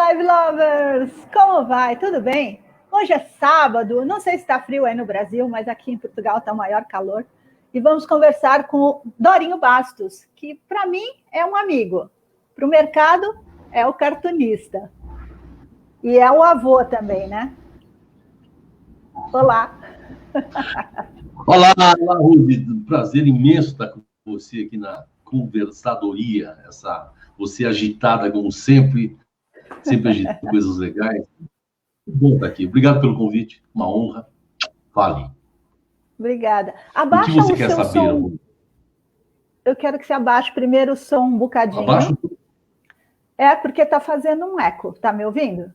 Live Lovers! Como vai? Tudo bem? Hoje é sábado, não sei se está frio aí no Brasil, mas aqui em Portugal está o maior calor. E vamos conversar com o Dorinho Bastos, que para mim é um amigo. Para o mercado é o cartunista. E é o avô também, né? Olá! Olá, Ruth, prazer imenso estar com você aqui na conversadoria, você agitada como sempre agitando coisas legais. Muito bom estar aqui. Obrigado pelo convite, uma honra. Fale. Obrigada. Abaixa o que você quer saber, som. Ruth? Eu quero que você abaixe primeiro o som um bocadinho. Abaixo? É, porque está fazendo um eco. Está me ouvindo?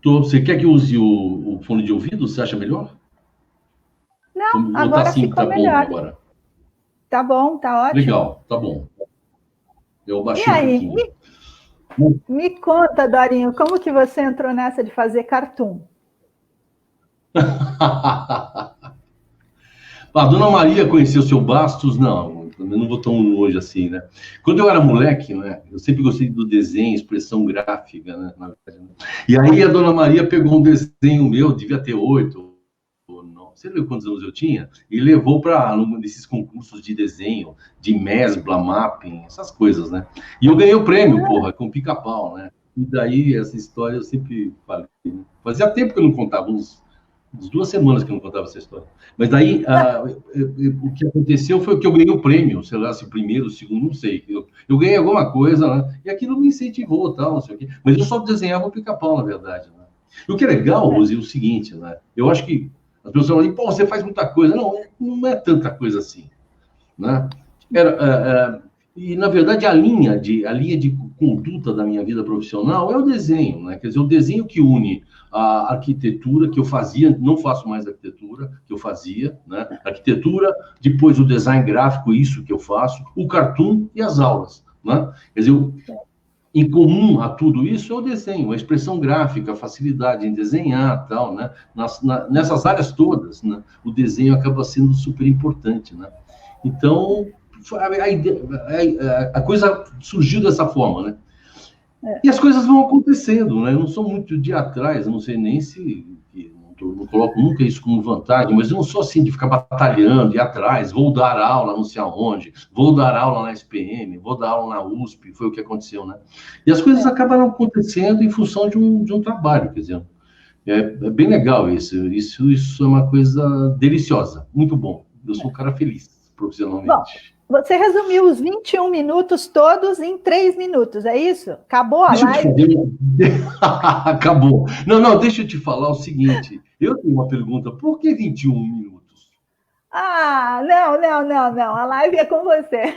Você quer que eu use o fone de ouvido? Você acha melhor? Não, agora assim, ficou tá melhor. Bom agora. Tá bom, tá ótimo. Legal, tá bom. Eu baixei e aí, um pouquinho. Me conta, Dorinho, como que você entrou nessa de fazer cartoon? A Dona Maria conheceu o seu Bastos? Não, eu não vou tão longe assim, né? Quando eu era moleque, né, eu sempre gostei do desenho, expressão gráfica, né? E aí a Dona Maria pegou um desenho meu, devia ter 8, não sei quantos anos eu tinha, e levou para um desses concursos de desenho, de Mesbla, Mapping, essas coisas, né? E eu ganhei o prêmio, porra, com Pica-Pau, né? E daí essa história eu sempre falei, né? Fazia tempo que eu não contava, uns 2 semanas que eu não contava essa história. Mas daí, o que aconteceu foi que eu ganhei o prêmio, sei lá, se primeiro, segundo, não sei. Eu ganhei alguma coisa, né? E aquilo me incentivou, tal, não sei o quê. Mas eu só desenhava o Pica-Pau, na verdade, né? E o que é legal, Rose, é o seguinte, né? Eu acho que as pessoas falam, pô, você faz muita coisa. Não é tanta coisa assim, né? E, na verdade, a linha de conduta da minha vida profissional é o desenho, né? Quer dizer, o desenho que une a arquitetura, que eu fazia, não faço mais arquitetura, que eu fazia, né? Arquitetura, depois o design gráfico, isso que eu faço, o cartoon e as aulas, né? Quer dizer, em comum a tudo isso é o desenho, a expressão gráfica, a facilidade em desenhar, tal, né? Nessas áreas todas, né? O desenho acaba sendo super importante, né? Então, a coisa surgiu dessa forma, né? E as coisas vão acontecendo, né? Eu não sou muito de atrás, eu não sei nem se... não coloco nunca isso como vantagem, mas eu não sou assim de ficar batalhando, ir atrás, vou dar aula não sei aonde, vou dar aula na SPM, vou dar aula na USP, foi o que aconteceu, né? E as coisas acabaram acontecendo em função de um trabalho, quer dizer, é bem legal isso é uma coisa deliciosa, muito bom. Eu sou um cara feliz, profissionalmente. Bom, você resumiu os 21 minutos todos em 3 minutos, é isso? Acabou a live? Acabou. Não, deixa eu te falar o seguinte. Eu tenho uma pergunta. Por que 21 minutos? Ah, não. A live é com você.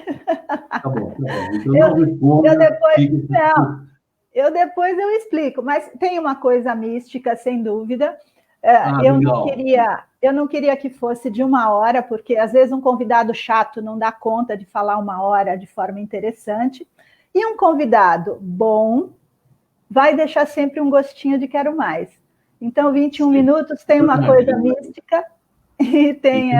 Tá bom. Então eu respondo. Depois eu explico, mas tem uma coisa mística, sem dúvida. Eu não queria que fosse de 1 hora, porque às vezes um convidado chato não dá conta de falar 1 hora de forma interessante, e um convidado bom vai deixar sempre um gostinho de quero mais. Então, 21 minutos tem uma coisa mística e tem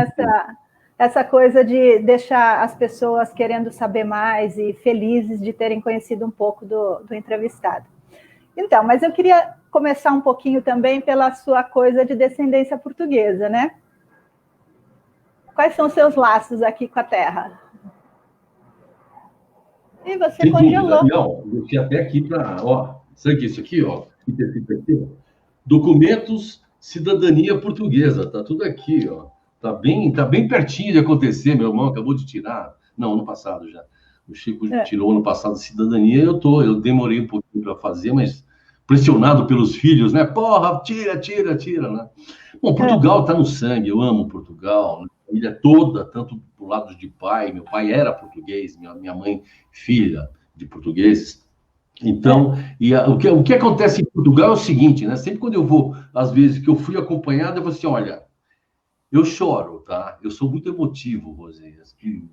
essa coisa de deixar as pessoas querendo saber mais e felizes de terem conhecido um pouco do entrevistado. Então, mas eu queria começar um pouquinho também pela sua coisa de descendência portuguesa, né? Quais são os seus laços aqui com a terra? E você sem congelou. Dúvida. Não, eu deixei até aqui para... Sabe que isso aqui, documentos, cidadania portuguesa, tá tudo aqui, ó. Tá bem pertinho de acontecer, meu irmão acabou de tirar. Não, ano passado já. O Chico tirou ano passado cidadania, eu demorei um pouquinho para fazer, mas pressionado pelos filhos, né? Porra, tira, né? Bom, Portugal está no sangue, eu amo Portugal, né? A família toda, tanto pro lado de pai, meu pai era português, minha mãe, filha de portugueses. Então, o que acontece em Portugal é o seguinte, né? Sempre quando eu vou, às vezes, que eu fui acompanhado, eu vou assim, olha, eu choro, tá? Eu sou muito emotivo, Rosê.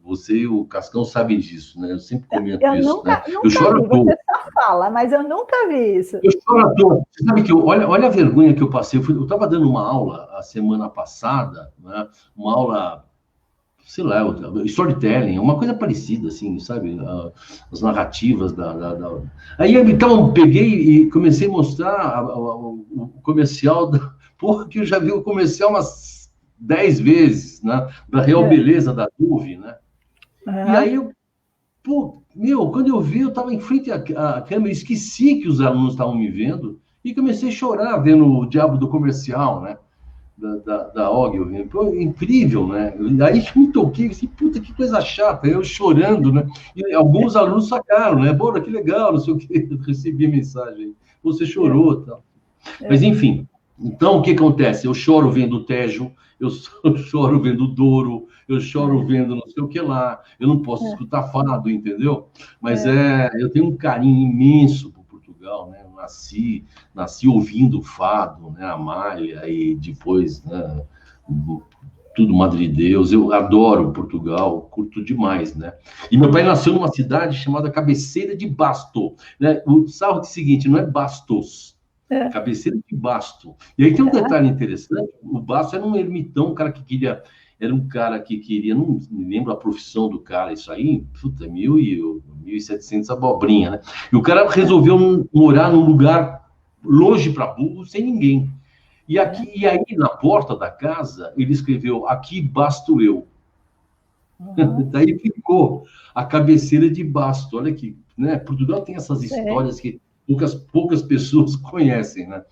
Você e o Cascão sabem disso, né? Eu sempre comento isso, né? Eu choro à toa. Você só fala, mas eu nunca vi isso. Eu choro à toa. Você sabe que olha a vergonha que eu passei. Eu estava dando uma aula a semana passada, né? Uma aula sei lá, storytelling, uma coisa parecida, assim, sabe? As narrativas Aí então peguei e comecei a mostrar o comercial porra, que eu já vi o comercial umas 10 vezes, né? Da Real Beleza da Dove, né? E aí pô, quando eu vi, eu estava em frente à câmera, esqueci que os alunos estavam me vendo e comecei a chorar vendo o diabo do comercial, né? Da Ogilvy. Pô, incrível, né? Aí me toquei, assim, puta, que coisa chata, eu chorando, né? E alguns alunos sacaram, né? Bora, que legal, não sei o que, eu recebi mensagem, você chorou, tal. Mas, enfim, então o que acontece? Eu choro vendo o Tejo, eu choro vendo o Douro, eu choro vendo não sei o que lá, eu não posso escutar fado, entendeu? Mas eu tenho um carinho imenso por Portugal, né? Eu nasci ouvindo fado, né? Amália e depois, né? Tudo Madre de Deus, eu adoro Portugal, curto demais, né? E meu pai nasceu numa cidade chamada Cabeceira de Basto, né? O sarro é o seguinte, não é Bastos, Cabeceira de Basto. E aí tem um detalhe interessante, o Basto era um ermitão, um cara que queria, não me lembro a profissão do cara, isso aí, puta, 1.700 abobrinha, né? E o cara resolveu morar num lugar longe para burro, sem ninguém. E aí, na porta da casa, ele escreveu, aqui basto eu. Daí ficou a Cabeceira de Basto. Olha aqui, né? Portugal tem essas histórias que poucas pessoas conhecem, né?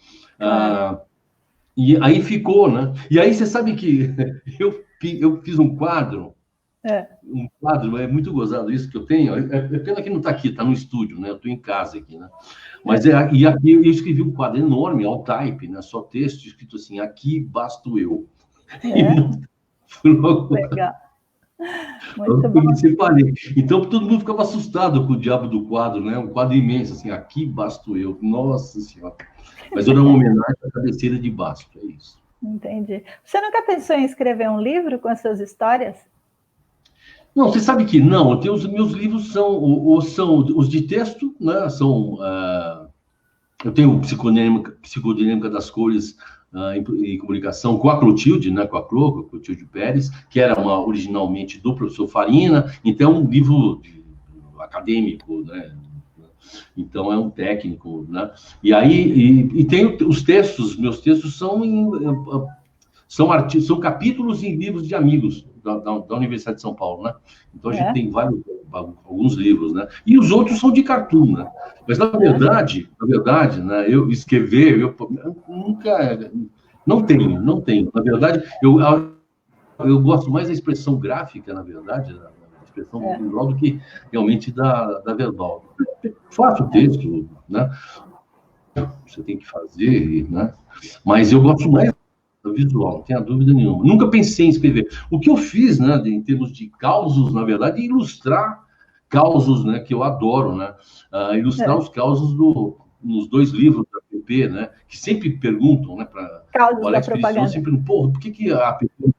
E aí ficou, né? E aí você sabe que eu fiz um quadro, é muito gozado isso que eu tenho, é pena que não está aqui, está no estúdio, né? Eu estou em casa aqui, né? Mas e aqui eu escrevi um quadro enorme, all type, né? Só texto escrito assim, aqui basto eu. Legal. Muito bom. Eu me separei. Então todo mundo ficava assustado com o diabo do quadro, né? Um quadro imenso, assim, aqui basto eu. Nossa Senhora. Mas eu dou uma homenagem à Cabeceira de Basto, é isso. Entendi. Você nunca pensou em escrever um livro com as suas histórias? Não, você sabe que não. Os meus livros são os de texto, né? Eu tenho Psicodinâmica das Cores em comunicação com a Clotilde, né? Com a Clotilde Pérez, que era originalmente do professor Farina. Então, é um livro acadêmico, né? Então, é um técnico, né? E aí, tem os textos, meus textos são capítulos em livros de amigos da Universidade de São Paulo, né? Então, a gente tem alguns livros, né? E os outros são de cartoon, né? Mas, na verdade, né? Eu escrever, eu nunca... Não tenho. Na verdade, eu gosto mais da expressão gráfica, na verdade, da expressão visual do que realmente da verbal. Faço o texto, né? Você tem que fazer, né? Mas eu gosto mais do visual, não tenha dúvida nenhuma. Nunca pensei em escrever. O que eu fiz, né, em termos de causos, na verdade, é ilustrar causos, né, que eu adoro, né? Ilustrar os causos nos 2 livros da PP, né? Que sempre perguntam, né, para o Alex Pirição, sempre por que a PP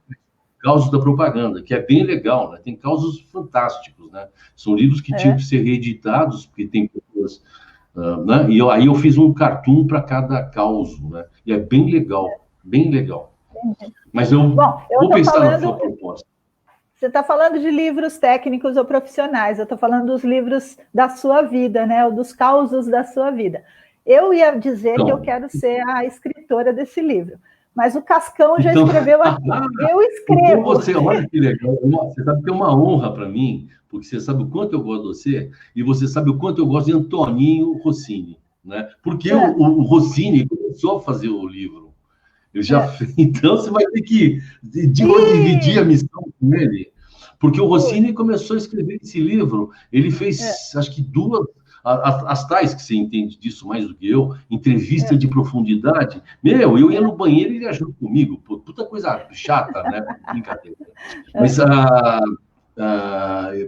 causos da propaganda, que é bem legal, né? Tem causos fantásticos, né? São livros que tinham que ser reeditados, porque tem pessoas... né? E aí eu fiz um cartoon para cada causo, né? E é bem legal, bem legal. Mas eu vou pensar na sua proposta. Você está falando de livros técnicos ou profissionais, eu estou falando dos livros da sua vida, né? Ou dos causos da sua vida. Eu ia dizer que eu quero ser a escritora desse livro, mas o Cascão já escreveu aqui. Eu escrevo. Então olha que legal, você sabe que é uma honra para mim, porque você sabe o quanto eu gosto de você, e você sabe o quanto eu gosto de Antoninho Rossini, né? Porque o Rossini começou a fazer o livro. Então você vai ter que dividir a missão com ele, porque o Rossini começou a escrever esse livro, ele fez, acho que 2, as tais, que você entende disso mais do que eu, entrevista de profundidade. Eu ia no banheiro e ele ajudou comigo, puta coisa chata, né? Brincadeira.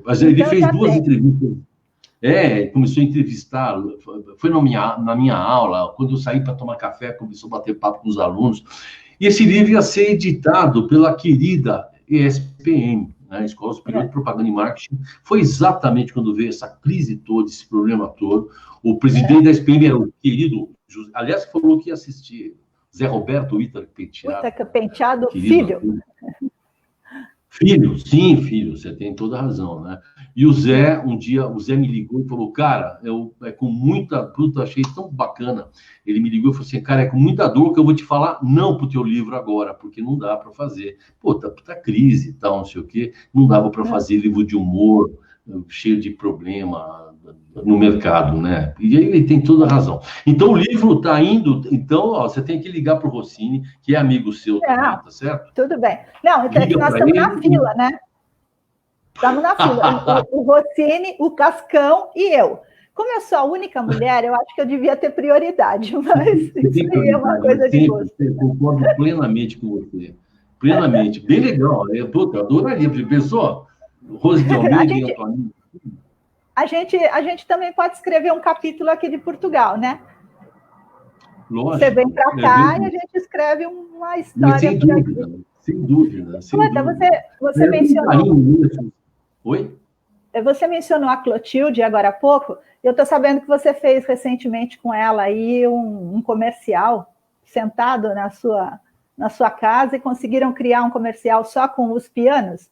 Mas ele fez 2 entrevistas. Começou a entrevistar, foi na minha aula, quando eu saí para tomar café, começou a bater papo com os alunos. E esse livro ia ser editado pela querida ESPM, né, Escola Superior de Propaganda e Marketing. Foi exatamente quando veio essa crise toda, esse problema todo. O presidente da ESPM era o querido, aliás, falou que ia assistir Zé Roberto Ítaca Penteado. Ítaca Penteado, filho. Filho, sim, filho, você tem toda a razão, né? E o Zé, um dia, o Zé me ligou e falou, cara, com muita bruta, achei tão bacana. Ele me ligou e falou assim, cara, é com muita dor que eu vou te falar não pro teu livro agora, porque não dá para fazer. Pô, tá crise e tal, não sei o quê, não dava para fazer livro de humor, cheio de problema no mercado, né? E ele tem toda a razão. Então, o livro está indo, então, ó, você tem que ligar para o Rossini, que é amigo seu também, Não, tá certo? tudo bem. Não, então é que Liga nós para estamos na ele. fila, né? Estamos na fila. O Rossini, o Cascão e eu. Como eu sou a única mulher, eu acho que eu devia ter prioridade, mas isso aí é uma coisa de gosto. Eu concordo plenamente com você. Plenamente. Bem legal. Eu adoraria. Pensou? Rose de Almeida e Antônio. A gente também pode escrever um capítulo aqui de Portugal, né? Lógico. Você vem para cá e a gente escreve uma história. Sem dúvida, sem dúvida. Você mencionou. Oi? Você mencionou a Clotilde agora há pouco. Eu estou sabendo que você fez recentemente com ela aí um comercial, sentado na sua casa, e conseguiram criar um comercial só com os pianos.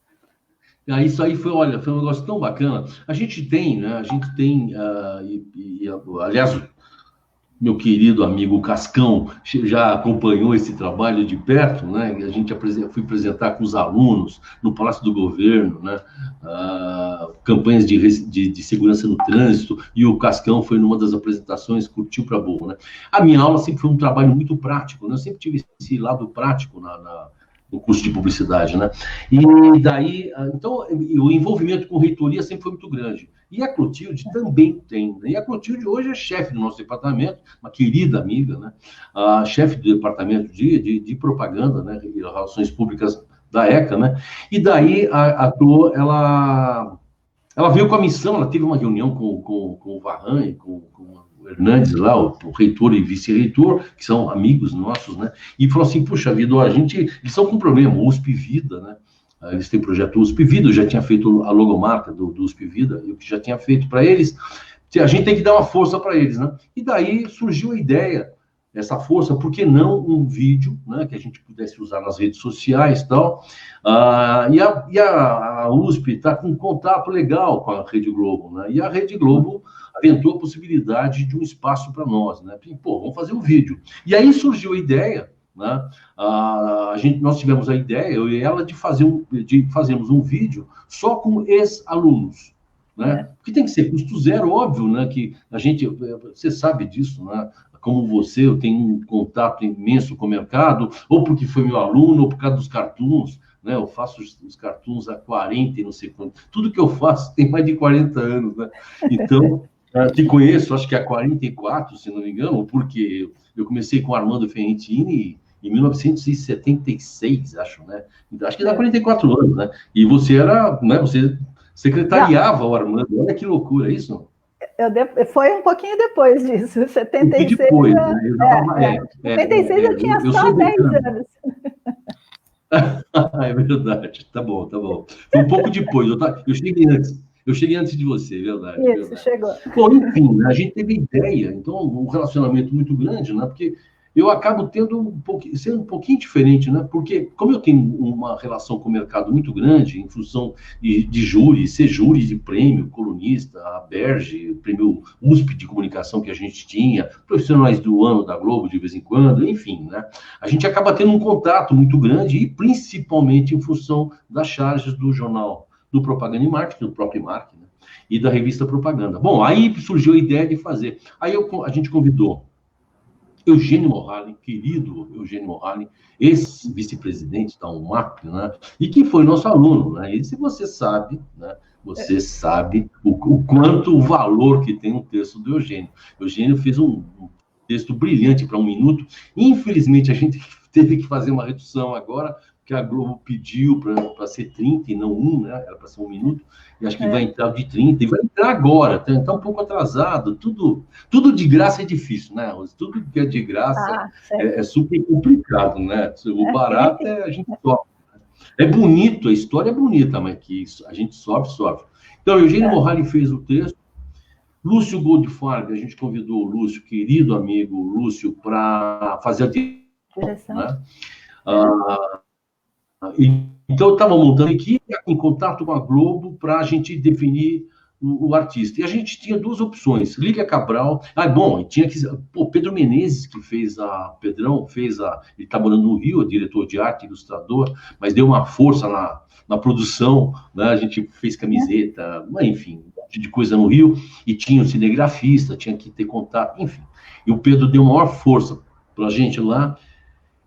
Isso aí foi, olha, foi um negócio tão bacana. A gente tem, né? A gente tem, aliás, meu querido amigo Cascão já acompanhou esse trabalho de perto, né? A gente fui apresentar com os alunos no Palácio do Governo, né? Campanhas de segurança no trânsito, e o Cascão foi numa das apresentações, curtiu para boa, né? A minha aula sempre foi um trabalho muito prático, né? Eu sempre tive esse lado prático no curso de publicidade, né? E daí, então, o envolvimento com reitoria sempre foi muito grande. E a Clotilde também tem, né? E a Clotilde hoje é chefe do nosso departamento, uma querida amiga, né? A chefe do departamento de propaganda, né? E relações públicas da ECA, né? E daí a Clô, ela veio com a missão, ela teve uma reunião com o Varran e com o Hernandes lá, o reitor e vice-reitor, que são amigos nossos, né? E falou assim, puxa vida, eles estão com um problema, o USP Vida, né? Eles têm projeto USP Vida, eu já tinha feito a logomarca do USP Vida, eu que já tinha feito para eles. A gente tem que dar uma força para eles, né? E daí surgiu a ideia, essa força, por que não um vídeo, né, que a gente pudesse usar nas redes sociais e tal. E a USP está com um contato legal com a Rede Globo, né? E a Rede Globo aventou a possibilidade de um espaço para nós, né? Pô, vamos fazer um vídeo. E aí surgiu a ideia, né? Nós tivemos a ideia, eu e ela, de fazermos um vídeo só com ex-alunos, né? Porque tem que ser custo zero, óbvio, né? Que você sabe disso, né? Como você, eu tenho um contato imenso com o mercado, ou porque foi meu aluno, ou por causa dos cartoons, né? Eu faço os cartoons há 40 e não sei quanto. Tudo que eu faço tem mais de 40 anos, né? Então, te conheço, acho que há 44, se não me engano, porque eu comecei com o Armando Ferrentini em 1976, acho, né? Então, acho que dá 44 anos, né? E você era, né? Você secretariava o Armando, olha que loucura, é isso? Foi um pouquinho depois disso, 76. Depois, né? 76 eu tinha só 10 anos. É verdade, tá bom. Foi um pouco depois, eu cheguei antes de você, é verdade. Isso, verdade. Chegou. Bom, enfim, a gente teve ideia, então, um relacionamento muito grande, né? Porque eu acabo sendo um pouquinho diferente, né? Porque, como eu tenho uma relação com o mercado muito grande, em função de júri, ser júri de prêmio, colunista, a Berge, o prêmio USP de comunicação que a gente tinha, profissionais do ano da Globo de vez em quando, enfim, né? A gente acaba tendo um contato muito grande e principalmente em função das charges do jornal do Propaganda e Marketing, do próprio Marketing, né? E da revista Propaganda. Bom, aí surgiu a ideia de fazer. Aí a gente convidou Eugênio Morrali, querido Eugênio Morrali, ex-vice-presidente da UMAP, né? E que foi nosso aluno, né? E se você sabe, né? Você sabe o quanto o valor que tem um texto do Eugênio. Eugênio fez um texto brilhante para 1 minuto. Infelizmente, a gente teve que fazer uma redução agora, porque a Globo pediu para ser 30 e não 1, né? Era para ser 1 minuto. E acho que vai entrar de 30, e vai entrar agora, tá um pouco atrasado. Tudo de graça é difícil, né? Tudo que é de graça é super complicado, né? O barato a gente sofre. É bonito, a história é bonita, mas que a gente sofre. Então, Eugênio Morrali fez o texto. Lúcio Goldfarb, a gente convidou o Lúcio, querido amigo Lúcio, para fazer a direção, né? E Então, eu estava montando a equipe em contato com a Globo para a gente definir o artista. E a gente tinha duas opções. Lília Cabral. Bom, tinha que. Pô, Pedro Menezes, que fez a. Pedrão fez a. Ele está morando no Rio, é diretor de arte, ilustrador, mas deu uma força na produção, né? A gente fez camiseta, enfim, um monte de coisa no Rio. E tinha um cinegrafista, tinha que ter contato, enfim. E o Pedro deu maior força para a gente lá.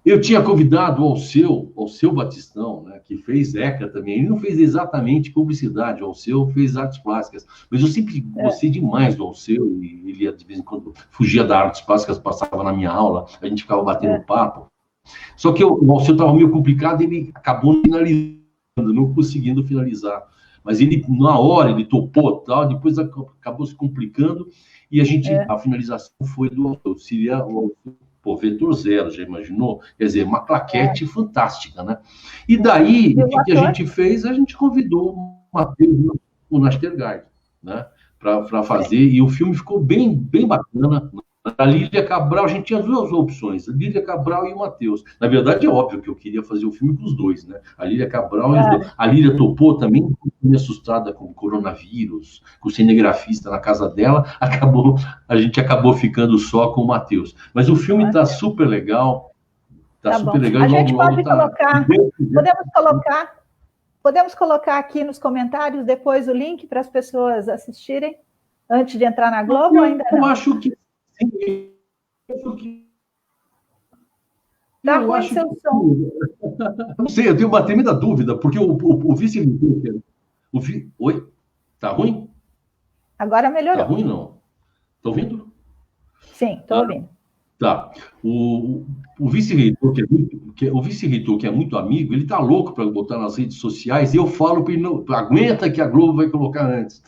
Eu tinha convidado o Alceu Batistão, né, que fez ECA também. Ele não fez exatamente publicidade, o Alceu fez artes plásticas. Mas eu sempre gostei demais do Alceu, e ele, de vez em quando, fugia das artes plásticas, passava na minha aula, a gente ficava batendo papo. Só que o Alceu estava meio complicado, ele acabou finalizando, não conseguindo finalizar. Mas ele, na hora, ele topou, tal, depois acabou se complicando, e a finalização foi do Alceu. Seria o Alceu. Pô, vetor zero, já imaginou? Quer dizer, uma claquete fantástica, né? E daí, o que a gente fez? A gente convidou o Matheus, o Nastergaard, né? Para fazer, e o filme ficou bem, bem bacana. A Lília Cabral, a gente tinha duas opções, a Lília Cabral e o Matheus. Na verdade, é óbvio que eu queria fazer o filme com os dois, né? A Lília Cabral e os dois. A Lília topou também, meio assustada com o coronavírus, com o cinegrafista na casa dela, a gente acabou ficando só com o Matheus. Mas o filme está super legal. Está super legal. A gente pode colocar, podemos colocar aqui nos comentários depois o link para as pessoas assistirem antes de entrar na Globo, ou ainda não? Eu acho que Tá ruim seu som. Não sei, eu tenho uma tremenda dúvida, porque o vice-reitor... Oi? Tá ruim? Agora melhorou. Tá ruim, não? Tá ouvindo? Sim, estou ouvindo. Tá. O vice-reitor, que é muito amigo, ele tá louco para botar nas redes sociais, e eu falo para ele, não, aguenta que a Globo vai colocar antes.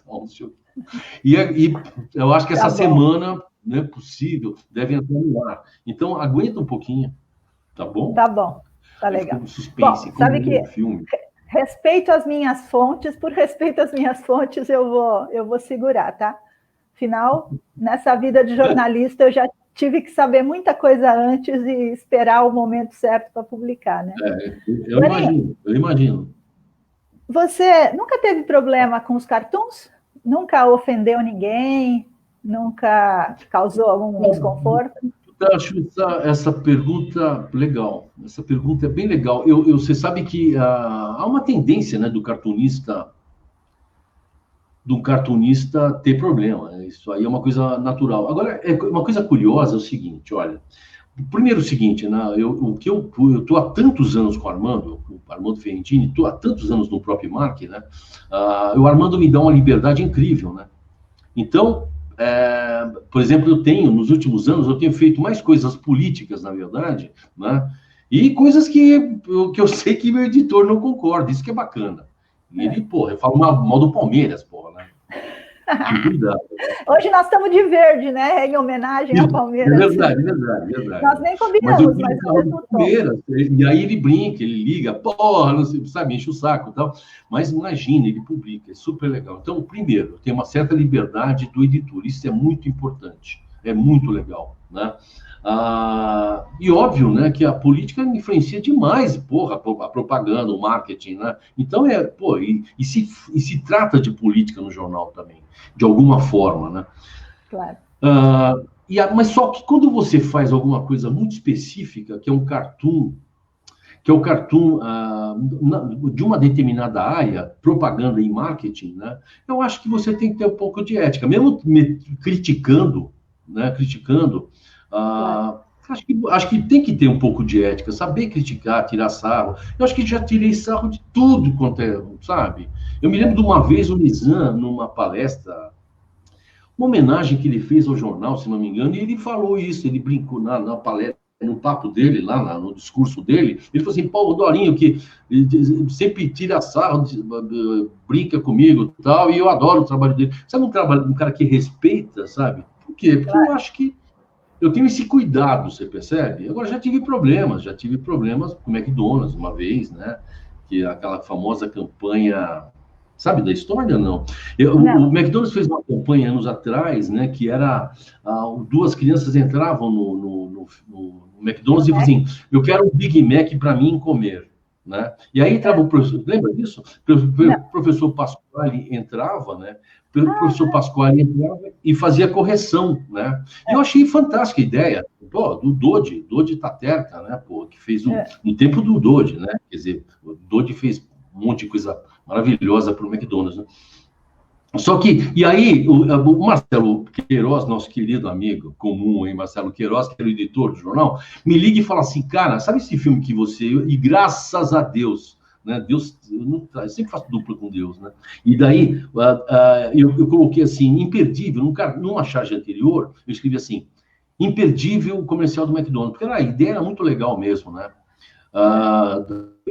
E eu acho que essa semana... não é possível, deve entrar no ar. Então, aguenta um pouquinho, tá bom? Tá bom, tá legal. Suspense, bom, sabe que filme. Respeito às minhas fontes, por respeito às minhas fontes, eu vou segurar, tá? Afinal, nessa vida de jornalista, eu já tive que saber muita coisa antes e esperar o momento certo para publicar, né? Eu imagino. Você nunca teve problema com os cartoons? Nunca ofendeu ninguém? Nunca causou algum desconforto? Eu acho essa pergunta legal. Essa pergunta é bem legal. Você sabe que há uma tendência, né, do cartunista ter problema. Isso aí é uma coisa natural. Agora, uma coisa curiosa é o seguinte, olha. Primeiro o seguinte, né, eu estou há tantos anos com o Armando Ferrentini, estou há tantos anos no próprio Mark, né? O Armando me dá uma liberdade incrível, né? Então, por exemplo, nos últimos anos, eu tenho feito mais coisas políticas, na verdade, né? E coisas que eu sei que meu editor não concorda, isso que é bacana. E ele, eu falo mal do Palmeiras, né? Cuidado. Hoje nós estamos de verde, né? Em homenagem ao Palmeiras. É verdade. Nós nem combinamos, mas Palmeiras. E aí ele brinca, ele liga, não sei, sabe, enche o saco e tal. Mas imagina, ele publica, é super legal. Então, primeiro, tem uma certa liberdade do editor, isso é muito importante, é muito legal, né? E óbvio, né, que a política influencia demais, a propaganda, o marketing, né? Então, se trata de política no jornal também, de alguma forma, né? Claro. Mas só que quando você faz alguma coisa muito específica, que é o cartoon de uma determinada área, propaganda e marketing, né? Eu acho que você tem que ter um pouco de ética, mesmo criticando, né? Claro. Acho que tem que ter um pouco de ética, saber criticar, tirar sarro. Eu acho que já tirei sarro de tudo quanto sabe? Eu me lembro de uma vez o Nizam, numa palestra, uma homenagem que ele fez ao jornal, se não me engano, e ele falou isso, ele brincou na palestra, no papo dele, lá no discurso dele, ele falou assim, o Dorinho, que sempre tira sarro, brinca comigo e tal, e eu adoro o trabalho dele. Sabe um cara que respeita, sabe? Por quê? Porque eu acho que eu tenho esse cuidado, você percebe? Agora, já tive problemas com o McDonald's uma vez, né? Que é aquela famosa campanha... Sabe da história, não? O McDonald's fez uma campanha anos atrás, né? Que era... duas crianças entravam no McDonald's e diziam assim, eu quero um Big Mac para mim comer, né? E aí entrava o professor, lembra disso? O professor Pasquale entrava, né? O professor Pasquale entrava e fazia correção, né? E eu achei fantástica a ideia, pô, do Dodi Taterca, né? Pô, que fez no tempo do Dodi, né? Quer dizer, o Dodi fez um monte de coisa maravilhosa para o McDonald's, né? Só que, e aí, o Marcelo Queiroz, nosso querido amigo comum, hein, Marcelo Queiroz, que era o editor do jornal, me liga e fala assim, cara, sabe esse filme que você... E graças a Deus, né? Deus, eu sempre faço dupla com Deus, né? E daí, eu coloquei assim, imperdível, numa charge anterior, eu escrevi assim, imperdível comercial do McDonald's, porque a ideia era muito legal mesmo, né? A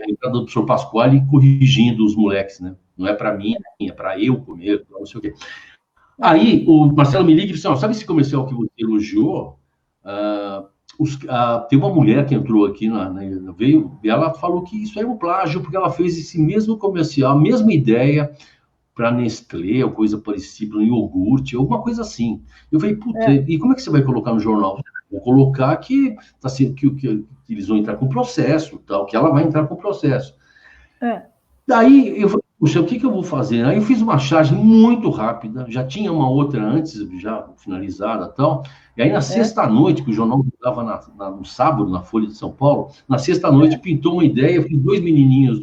entrada do professor Pasquale corrigindo os moleques, né? Não é para mim, é para eu comer, não sei o quê. Aí o Marcelo me liga e disse, sabe esse comercial que você elogiou? Tem uma mulher que entrou aqui, veio, e ela falou que isso é um plágio, porque ela fez esse mesmo comercial, a mesma ideia para Nestlé, ou coisa parecida, um iogurte, alguma coisa assim. Eu falei, puta, e como é que você vai colocar no jornal? Vou colocar que eles vão entrar com processo, tal, que ela vai entrar com processo. Daí eu falei, puxa, o que eu vou fazer? Aí eu fiz uma charge muito rápida, já tinha uma outra antes, já finalizada tal. E aí na sexta-noite, que o jornal estava no sábado, na Folha de São Paulo, na sexta-noite pintou uma ideia, eu fiz 2 menininhos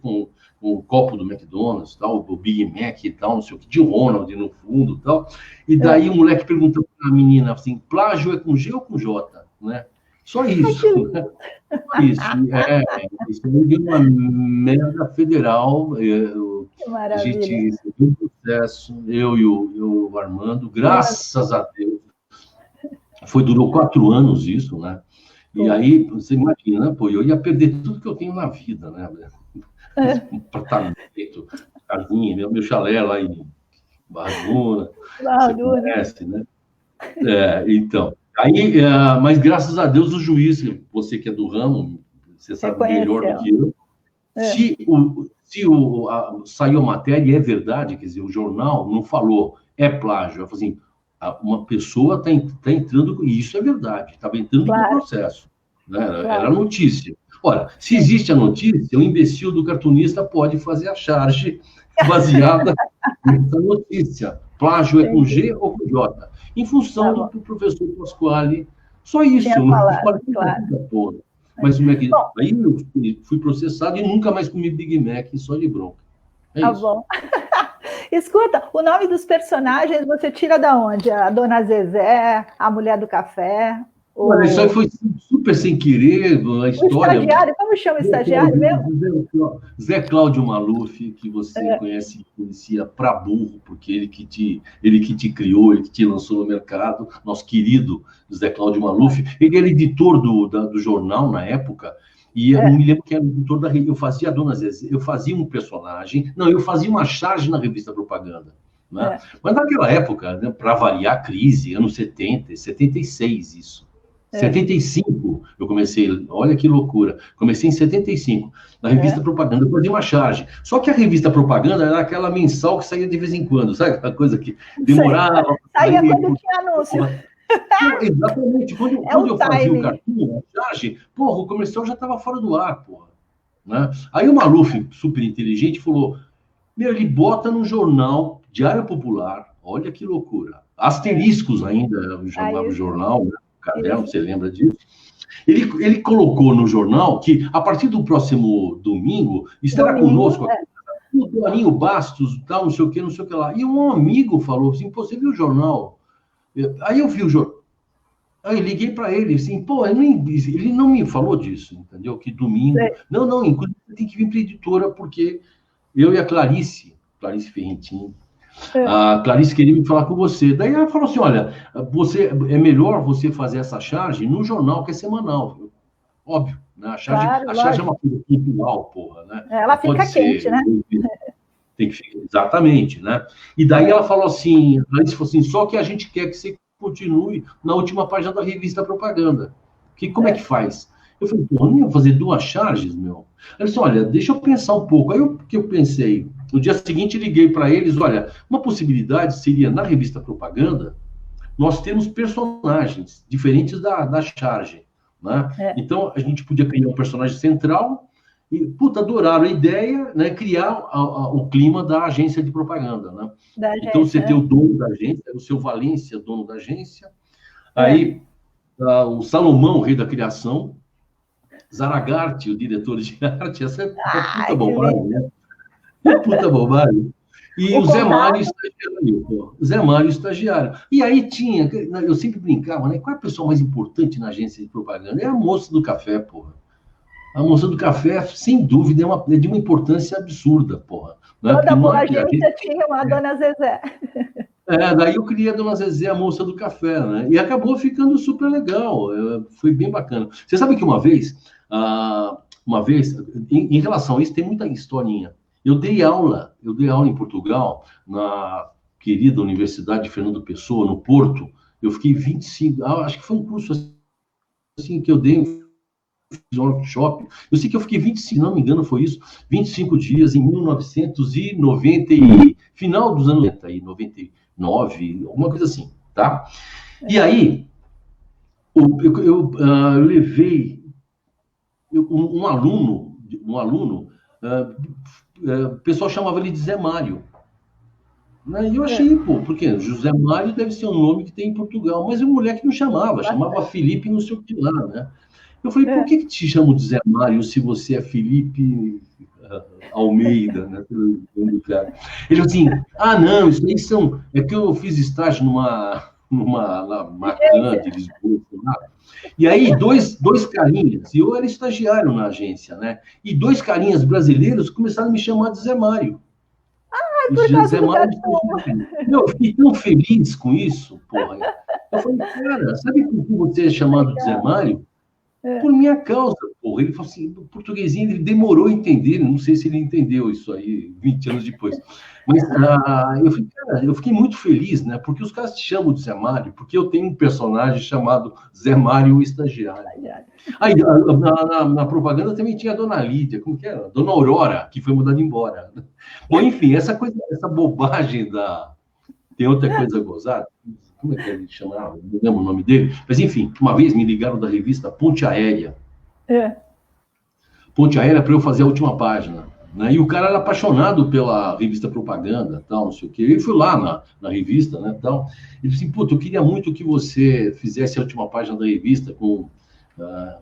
com o copo do McDonald's, tal, o Big Mac e tal, não sei o que, de Ronald no fundo tal. E daí o moleque perguntou para a menina assim, plágio é com G ou com J? Né? Só isso. Né? Só isso. Isso deu uma merda federal. A gente recebeu um processo, eu e o Armando, graças a Deus. Durou 4 anos isso, né? E aí, você imagina, né? Pô, eu ia perder tudo que eu tenho na vida, né? Apartamento, casinha, meu chalé lá em Barra Dura, você conhece, né? Então, aí, mas graças a Deus o juiz, você que é do ramo, você sabe melhor do que eu, saiu a matéria e é verdade, quer dizer, o jornal não falou, é plágio, eu falei assim, uma pessoa está entrando, e isso é verdade, estava entrando no processo, né? Era notícia. Ora, se existe a notícia, o imbecil do cartunista pode fazer a charge baseada nessa notícia. Plágio é com G ou com J? Em função do que o professor Pasquale... Só isso. Claro. Mas como é que... Aí eu fui processado e nunca mais comi Big Mac só de bronca. Isso. Bom. Escuta, o nome dos personagens você tira da onde? A Dona Zezé, a Mulher do Café... Olha, isso aí foi super sem querer, a história... O estagiário, como chama o estagiário mesmo? Zé Cláudio Maluf, que você conhecia para burro, porque ele que te criou, ele que te lançou no mercado, nosso querido Zé Cláudio Maluf. Ele era editor do jornal na época, e eu me lembro que era editor da revista. Eu fazia a Dona Zezé, eu fazia um personagem, eu fazia uma charge na revista Propaganda. Né? Mas naquela época, né, para variar a crise, anos 70, 76 isso. 75, eu comecei, olha que loucura, comecei em 75, na revista Propaganda, eu fazia uma charge. Só que a revista Propaganda era aquela mensal que saía de vez em quando, sabe? Aquela coisa que demorava. Saía quando tinha anúncio. Exatamente, quando eu fazia o cartoon, a charge, porra, o comercial já estava fora do ar, porra. Né? Aí o Maluf, super inteligente, falou, ele bota no jornal Diário Popular, olha que loucura, asteriscos ainda, chamava o jornal, né? Caderno, você lembra disso? Ele colocou no jornal que, a partir do próximo domingo, estará conosco o Dorinho Bastos, tal, não sei o que lá. E um amigo falou assim, pô, você viu o jornal? Aí eu vi o jornal. Aí eu liguei para ele, assim, pô, ele não me falou disso, entendeu? Que domingo... Não, inclusive tem que vir para a editora, porque eu e a Clarice Ferrentin, a Clarice queria me falar com você. Daí ela falou assim, olha, é melhor você fazer essa charge no jornal, que é semanal. Óbvio, né? A charge é uma coisa cultural, porra, né? Ela fica quente, né? Tem que ficar, exatamente, né? E daí ela falou assim, só que a gente quer que você continue na última página da revista Propaganda. Como é que faz? Eu falei, pô, não ia fazer 2 charges, meu? Ela disse, olha, deixa eu pensar um pouco. Aí eu pensei, no dia seguinte liguei para eles, olha, uma possibilidade seria, na revista Propaganda, nós temos personagens diferentes da charge, né? Então, a gente podia criar um personagem central E, puta, adoraram a ideia, né? Criar o clima da agência de propaganda, né? Então, você tem o dono da agência, o seu Valência, dono da agência. Aí, o Salomão, o rei da criação. Zaragarte, o diretor de arte. Essa é uma puta bobagem, né? Uma puta bobagem. E o Zé Mário estagiário, pô. Zé Mário estagiário. E aí tinha, eu sempre brincava, né? Qual é a pessoa mais importante na agência de propaganda? É a moça do café, porra. A moça do café, sem dúvida, é de uma importância absurda, porra. Né? Toda boa agência tinha uma Dona Zezé. Daí eu criei a Dona Zezé, a moça do café, né? E acabou ficando super legal. Foi bem bacana. Você sabe que uma vez, em relação a isso, tem muita historinha. Eu dei aula em Portugal, na querida Universidade de Fernando Pessoa, no Porto. Eu fiquei 25, acho que foi um curso assim que eu dei, um workshop. Eu sei que eu fiquei 25, se não me engano, foi isso, 25 dias em 1990, final dos anos 90, 99, alguma coisa assim, tá? E aí, eu levei um aluno, o pessoal chamava ele de Zé Mário. E eu achei, porque José Mário deve ser um nome que tem em Portugal, mas o moleque não chamava Felipe não sei o que lá, né? Eu falei, por que te chamam de Zé Mário se você é Felipe Almeida, né? Ele falou assim, não, isso aí é que eu fiz estágio numa Macan de Lisboa, lá. E aí, dois carinhas, e eu era estagiário na agência, né? E dois carinhas brasileiros começaram a me chamar de Zé Mário. Zé Mário, eu fiquei tão feliz com isso, porra. Eu falei, cara, sabe por que você é chamado de Zé Mário? Por minha causa, porra. Ele falou assim, o portuguesinho, ele demorou a entender, não sei se ele entendeu isso aí 20 anos depois. Mas eu fiquei muito feliz, né? Porque os caras te chamam de Zé Mário, porque eu tenho um personagem chamado Zé Mário, o estagiário. Aí, na propaganda também tinha a Dona Lídia, como que era? Dona Aurora, que foi mandada embora. Bom, enfim, essa bobagem Tem outra coisa gozada. Como é que ele chamava? Não lembro o nome dele. Mas, enfim, uma vez me ligaram da revista Ponte Aérea. Ponte Aérea para eu fazer a última página. Né? E o cara era apaixonado pela revista Propaganda, tal, não sei o quê. Eu fui lá na revista, né, tal. Ele disse assim, eu queria muito que você fizesse a última página da revista com...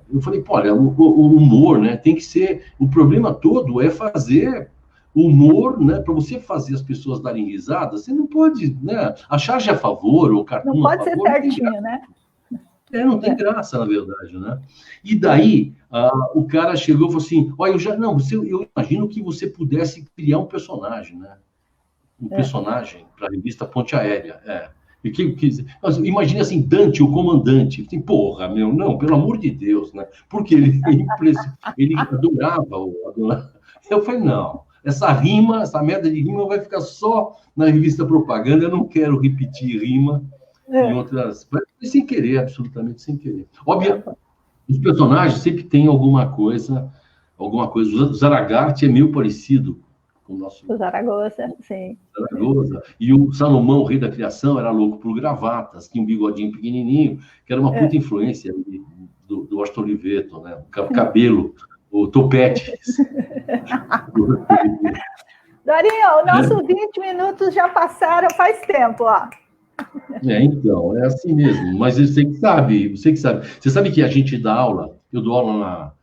eu falei, olha, o humor, né, tem que ser... O problema todo é fazer... humor, né? Para você fazer as pessoas darem risada, você não pode, né? A charge a favor ou cartoon não pode a favor, ser certinho, né? Não tem graça, na verdade, né? E daí, o cara chegou e falou assim, olha, eu imagino que você pudesse criar um personagem, né? Um personagem para a revista Ponte Aérea, imagine assim, Dante, o comandante. Assim, porra, não, pelo amor de Deus, né? Porque ele adorava Eu falei, não, essa merda de rima vai ficar só na revista Propaganda, eu não quero repetir rima em outras... Sem querer, absolutamente sem querer. Óbvio, os personagens sempre têm alguma coisa. O Zaragarte é meio parecido com o nosso... O Zaragoza, sim. Zaragoza. E o Salomão, o rei da criação, era louco por gravatas, tinha um bigodinho pequenininho, que era uma puta influência do Washington Oliveto, né? O cabelo... o topete. Dorinho, os nossos 20 minutos já passaram faz tempo, ó. Então, é assim mesmo. Mas você que sabe. Você sabe que a gente dá aula, eu dou aula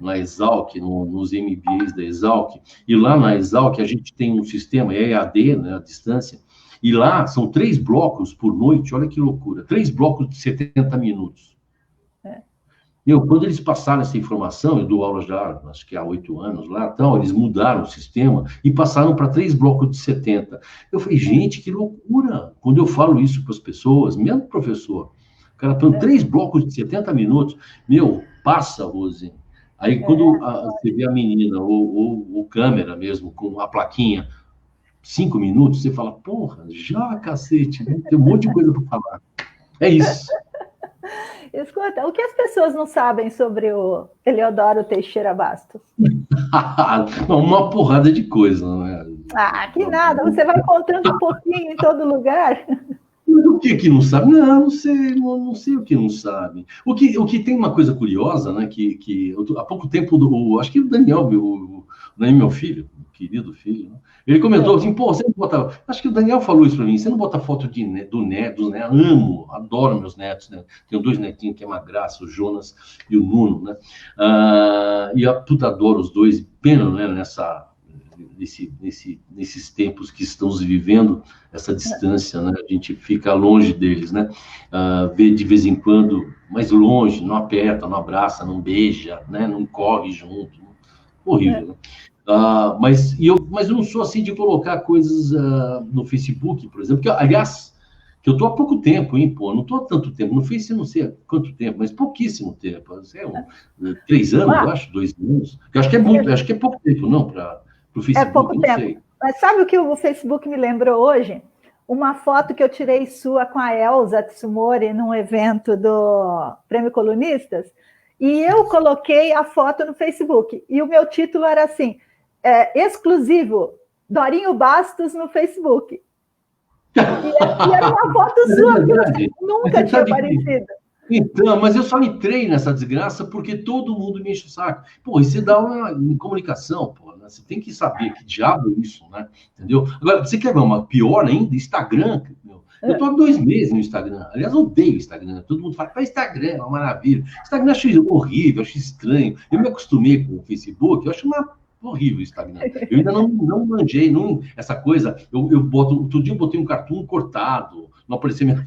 na Exalc, nos MBAs da Exalc, e lá na Exalc a gente tem um sistema, EAD, né, à distância, e lá são 3 blocos por noite, olha que loucura, 3 blocos de 70 minutos. Quando eles passaram essa informação, eu dou aula já, acho que há 8 anos lá, então, eles mudaram o sistema e passaram para 3 blocos de 70. Eu falei, gente, que loucura! Quando eu falo isso para as pessoas, mesmo professor, o cara põe 3 blocos de 70 minutos, passa, Rose. Aí, quando você vê a menina, ou câmera mesmo, com a plaquinha, 5 minutos, você fala, porra, já, cacete, né? Tem um monte de coisa para falar. É isso. Escuta, o que as pessoas não sabem sobre o Heliodoro Teixeira Bastos? Uma porrada de coisa, né? Que nada, você vai contando um pouquinho em todo lugar. O que não sabe? Não sei, não sei o que não sabe. O que tem uma coisa curiosa, né? Há pouco tempo, acho que o Daniel, meu filho, querido filho, né, ele comentou assim, pô, você não bota. Acho que o Daniel falou isso para mim, você não bota foto dos netos, né? Amo, adoro meus netos, né? Tenho 2 netinhos que é uma graça, o Jonas e o Nuno, né? E eu puta, adoro os dois, pena, né? Nesses tempos que estamos vivendo, essa distância, né? A gente fica longe deles, né? Vê de vez em quando, mas longe, não aperta, não abraça, não beija, né? Não corre junto. Horrível, né? Mas eu não sou assim de colocar coisas no Facebook, por exemplo, aliás, que eu estou há pouco tempo, hein, pô, não estou há tanto tempo, no Face não sei há quanto tempo, mas pouquíssimo tempo, 3 anos, eu acho, 2 anos, eu acho que é muito, acho que é pouco tempo, não, para o Facebook, é pouco não tempo. sei. Mas sabe o que o Facebook me lembrou hoje? Uma foto que eu tirei sua com a Elza Tsumori num evento do Prêmio Colunistas, e eu coloquei a foto no Facebook, e o meu título era assim, exclusivo, Dorinho Bastos no Facebook. E era uma foto sua, porque você nunca tinha aparecido. Então, mas eu só entrei nessa desgraça porque todo mundo me enche o saco. Pô, e você dá uma comunicação, pô, né? Você tem que saber que diabo é isso, né? Entendeu? Agora, você quer ver uma pior ainda? Instagram, meu. Eu tô há 2 meses no Instagram. Aliás, eu odeio o Instagram. Todo mundo fala, Instagram é uma maravilha. Instagram eu acho horrível, eu acho estranho. Eu me acostumei com o Facebook, eu acho horrível o Instagram. Eu ainda não manjei, essa coisa. Eu boto, outro dia eu botei um cartoon cortado, não aparecia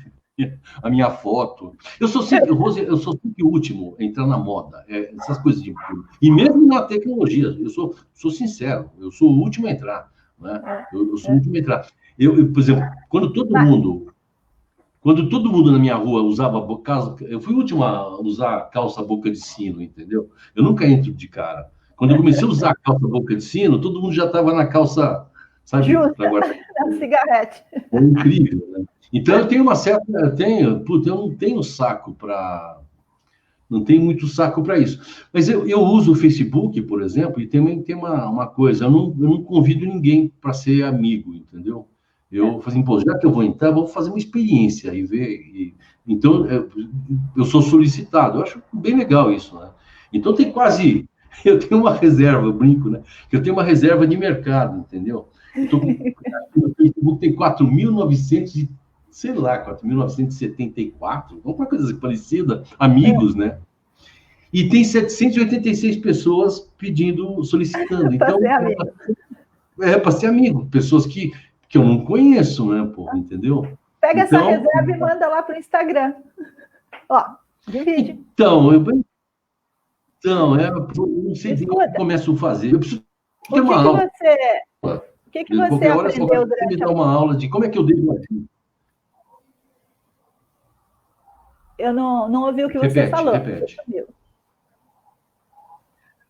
a minha foto. Eu sou sempre o último a entrar na moda, essas coisas de. E mesmo na tecnologia, eu sou sincero, eu sou o último a entrar. Né? Eu sou o último a entrar. Por exemplo, quando todo mundo na minha rua usava calça, eu fui o último a usar calça boca de sino, entendeu? Eu nunca entro de cara. Quando eu comecei a usar calça boca de sino, todo mundo já estava na calça, sabe? Justa, na cigarrete. É incrível, né? Então eu tenho uma certa. Eu não tenho saco para. Não tenho muito saco para isso. Mas eu uso o Facebook, por exemplo, e também tem uma coisa: eu não convido ninguém para ser amigo, entendeu? Eu falei assim, pô, já que eu vou entrar, vou fazer uma experiência e ver. Então, eu sou solicitado. Eu acho bem legal isso, né? Então, tem quase. Eu tenho uma reserva, eu brinco, né? Eu tenho uma reserva de mercado, entendeu? No Facebook tem 4.900 sei lá, 4.974, alguma coisa parecida, amigos, né? E tem 786 pessoas solicitando. Então, para ser amigo, pessoas que eu não conheço, né, pô, entendeu? Pega essa reserva e manda lá para o Instagram. Ó, divide. Então, eu não sei de onde começo a fazer. Eu preciso ter uma aula. O que você aprendeu durante me dá uma aula de como é que eu devo agir. Eu não ouvi o que você falou. Repete.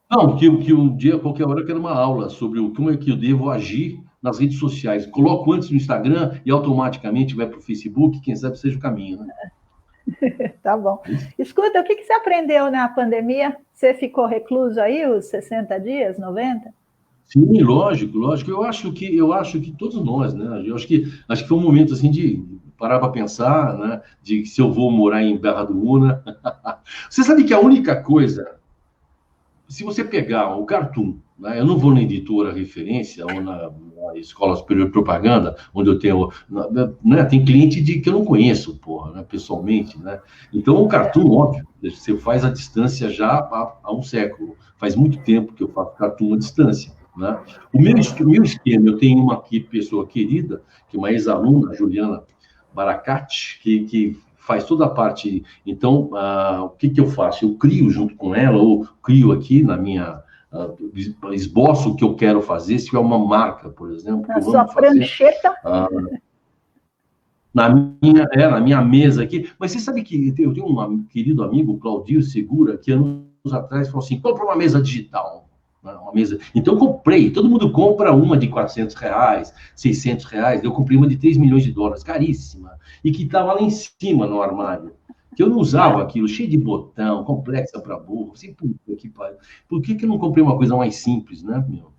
Não, que um dia, qualquer hora, eu quero uma aula sobre como é que eu devo agir nas redes sociais. Coloco antes no Instagram e automaticamente vai para o Facebook, quem sabe seja o caminho, né? Tá bom. Escuta, o que você aprendeu na pandemia? Você ficou recluso aí os 60 dias, 90? Sim, lógico. Eu acho que todos nós, né? Eu acho que foi um momento assim de parar para pensar, né? De se eu vou morar em Barra do Una. Você sabe que a única coisa, se você pegar o Cartoon, né? Eu não vou na editora referência ou na Escola Superior de Propaganda, onde eu tenho, né? Tem cliente que eu não conheço, porra, né? Pessoalmente, né? Então o Cartoon, óbvio, você faz a distância já há um século. Faz muito tempo que eu faço Cartoon à distância. Né? O meu esquema, eu tenho uma pessoa querida, que é uma ex-aluna, Juliana Baracate, que faz toda a parte. Então, o que eu faço? Eu crio junto com ela, ou crio aqui na minha esboço o que eu quero fazer, se tiver uma marca, por exemplo. Na sua prancheta? Na minha mesa aqui. Mas você sabe que eu tenho um querido amigo, Claudio Segura, que anos atrás falou assim: compra uma mesa digital. Uma mesa. Então, eu comprei. Todo mundo compra uma de R$400, R$600. Eu comprei uma de $3 milhões, caríssima. E que estava lá em cima no armário. Que eu não usava aquilo, cheio de botão, complexa para burro. Assim, por que eu não comprei uma coisa mais simples, né, meu?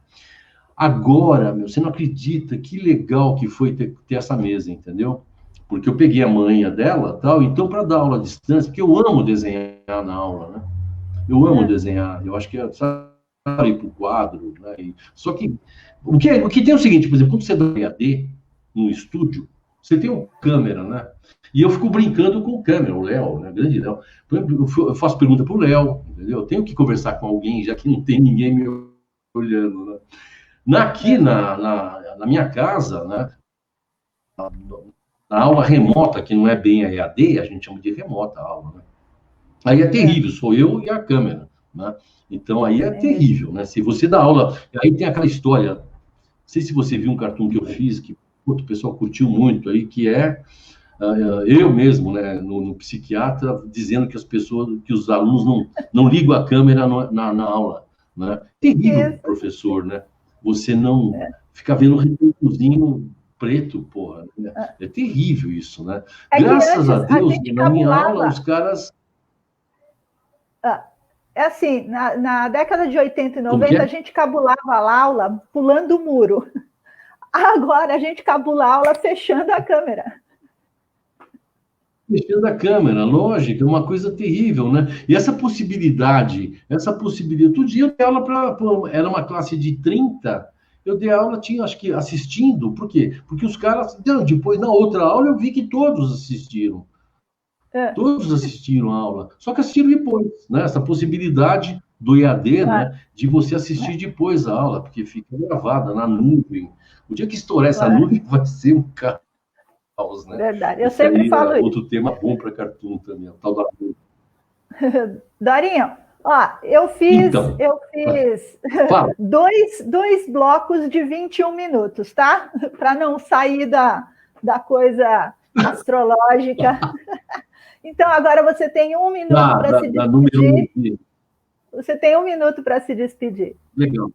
Agora, meu, você não acredita que legal que foi ter essa mesa, entendeu? porque eu peguei a manha dela, tal, então para dar aula à distância, porque eu amo desenhar na aula, né? Eu amo desenhar, eu acho que é, sabe, ir para o quadro, né? Só que o que tem é o seguinte, por exemplo, quando você dá EAD no estúdio, você tem uma câmera, né? E eu fico brincando com câmera, o Léo, né? Grande Léo. Eu faço pergunta para o Léo, entendeu? Eu tenho que conversar com alguém, já que não tem ninguém me olhando, né? Aqui na minha casa, né? A aula remota, que não é bem a EAD, a gente chama de remota a aula, né? Aí é terrível, sou eu e a câmera, né? Então aí é terrível, né? Se você dá aula, aí tem aquela história, não sei se você viu um cartoon que eu fiz, que o pessoal curtiu muito aí, que é eu mesmo, né, no psiquiatra, dizendo que as pessoas, que os alunos não ligam a câmera na aula, né? Terrível, professor, né? Você não fica vendo um retornozinho preto, porra. Né? É terrível isso, né? Graças a Deus, na minha aula, os caras... É assim, na década de 80 e 90, a gente cabulava a aula pulando o muro. Agora a gente cabula a aula fechando a câmera. Fechando a câmera, lógico, é uma coisa terrível, né? E essa possibilidade, outro dia eu dei aula era uma classe de 30, eu dei aula, tinha, acho que, assistindo, por quê? Porque os caras, depois na outra aula eu vi que todos assistiram. Todos assistiram a aula, só que assistiram depois, né? Essa possibilidade do EAD, né? De você assistir depois a aula, porque fica gravada na nuvem. O dia que estourar essa nuvem vai ser um caos, né? Verdade, eu sempre falo isso. Outro tema bom para cartoon também, o tal da... Dorinho, ó, eu fiz dois blocos de 21 minutos, tá? Para não sair da coisa astrológica. Então, agora você tem 1 minuto para se despedir. Você tem 1 minuto para se despedir. Legal.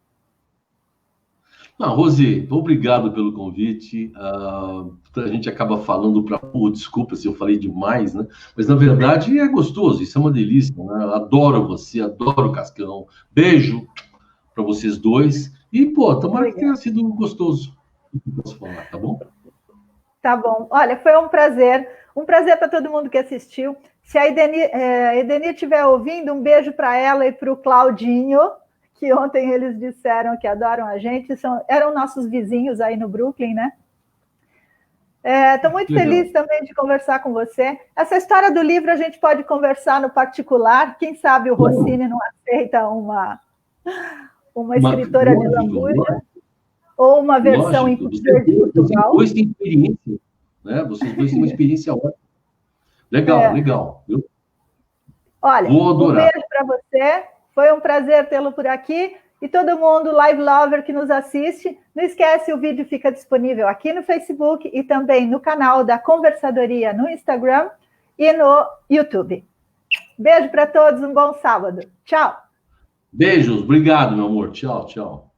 Não, Rose, obrigado pelo convite. A gente acaba falando para... desculpa se eu falei demais, né? Mas, na verdade, é gostoso, isso é uma delícia, né? Adoro você, adoro o Cascão. Beijo para vocês dois. E, tomara que tenha sido gostoso. Posso falar, tá bom? Tá bom. Olha, foi um prazer. Um prazer para todo mundo que assistiu. Se a Edeni estiver ouvindo, um beijo para ela e para o Claudinho, que ontem eles disseram que adoram a gente. Eram nossos vizinhos aí no Brooklyn, né? Estou muito feliz também de conversar com você. Essa história do livro a gente pode conversar no particular. Quem sabe o Rossini não aceita uma escritora de Lambuja ou uma versão em português de Portugal. Vocês dois têm experiência, né? Vocês dois têm uma experiência ótima. Legal. Olha, um beijo para você. Foi um prazer tê-lo por aqui. E todo mundo, Live Lover, que nos assiste, não esquece, o vídeo fica disponível aqui no Facebook e também no canal da Conversadoria no Instagram e no YouTube. Beijo para todos, um bom sábado. Tchau. Beijos, obrigado, meu amor. Tchau.